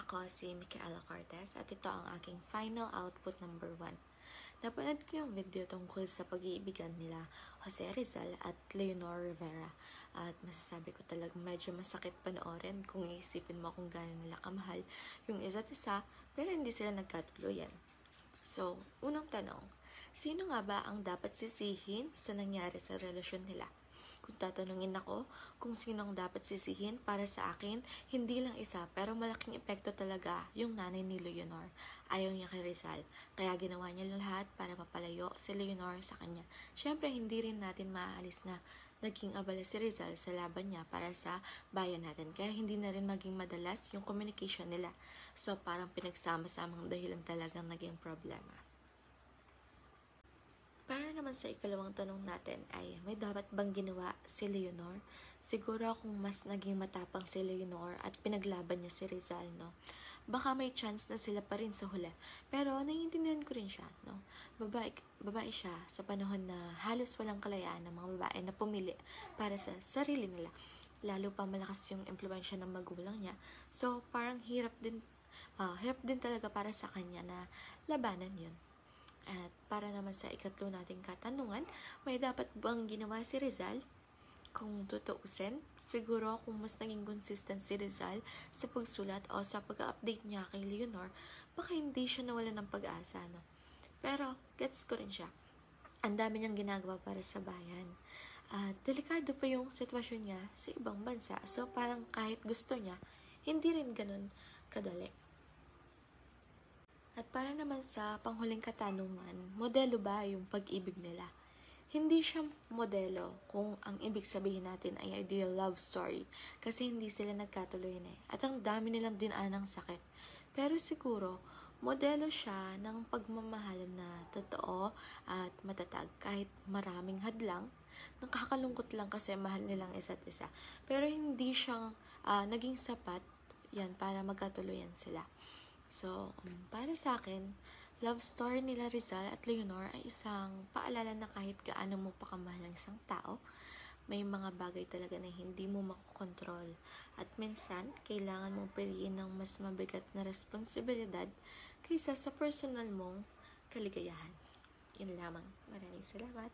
Ako si Micaela Cortez at ito ang aking final output number 1. Napanood ko yung video tungkol sa pag-iibigan nila Jose Rizal at Leonor Rivera at masasabi ko talagang medyo masakit panoorin kung iisipin mo kung gaano nila kamahal yung isa't isa pero hindi sila nagkatuluyan. So, unang tanong, sino nga ba ang dapat sisihin sa nangyari sa relasyon nila? Kung tatanungin ako kung sino ang dapat sisihin, para sa akin, hindi lang isa pero malaking epekto talaga yung nanay ni Leonor. Ayaw niya kay Rizal, kaya ginawa niya lahat para mapalayo si Leonor sa kanya. Siyempre, hindi rin natin maaalis na naging abala si Rizal sa laban niya para sa bayan natin. Kaya hindi na rin maging madalas yung communication nila. So, parang pinagsama-samang dahilan talagang naging problema. Para naman sa ikalawang tanong natin ay may dapat bang ginawa si Leonor? Siguro kung mas naging matapang si Leonor at pinaglaban niya si Rizal, no? Baka may chance na sila pa rin sa huli. Pero naiintindihan ko rin siya, no? Babae siya sa panahon na halos walang kalayaan ng mga babae na pumili para sa sarili nila. Lalo pa malakas yung impluwensya ng magulang niya. So parang hirap din talaga para sa kanya na labanan yun. At para naman sa ikatlo nating katanungan, may dapat bang ginawa si Rizal? Kung tutuusin, siguro kung mas naging consistent si Rizal sa pagsulat o sa pag-update niya kay Leonor, baka hindi siya nawalan ng pag-asa, no? Pero, gets ko rin siya. Ang dami niyang ginagawa para sa bayan. At delikado pa yung sitwasyon niya sa ibang bansa. So, parang kahit gusto niya, hindi rin ganun kadali. At para naman sa panghuling katanungan, modelo ba yung pag-ibig nila? Hindi siya modelo kung ang ibig sabihin natin ay ideal love story kasi hindi sila nagkatuloy na at ang dami nilang dinaan ng sakit. Pero siguro, modelo siya ng pagmamahalan na totoo at matatag kahit maraming hadlang. Nakakalungkot lang kasi mahal nilang isa't isa. Pero hindi siyang naging sapat yan para magkatuluyan sila. So, para sa akin, love story nila Rizal at Leonor ay isang paalala na kahit gaano mo pa kamahal ang isang tao, may mga bagay talaga na hindi mo makokontrol. At minsan, kailangan mong piliin ng mas mabigat na responsibilidad kaysa sa personal mong kaligayahan. Yun lamang. Maraming salamat.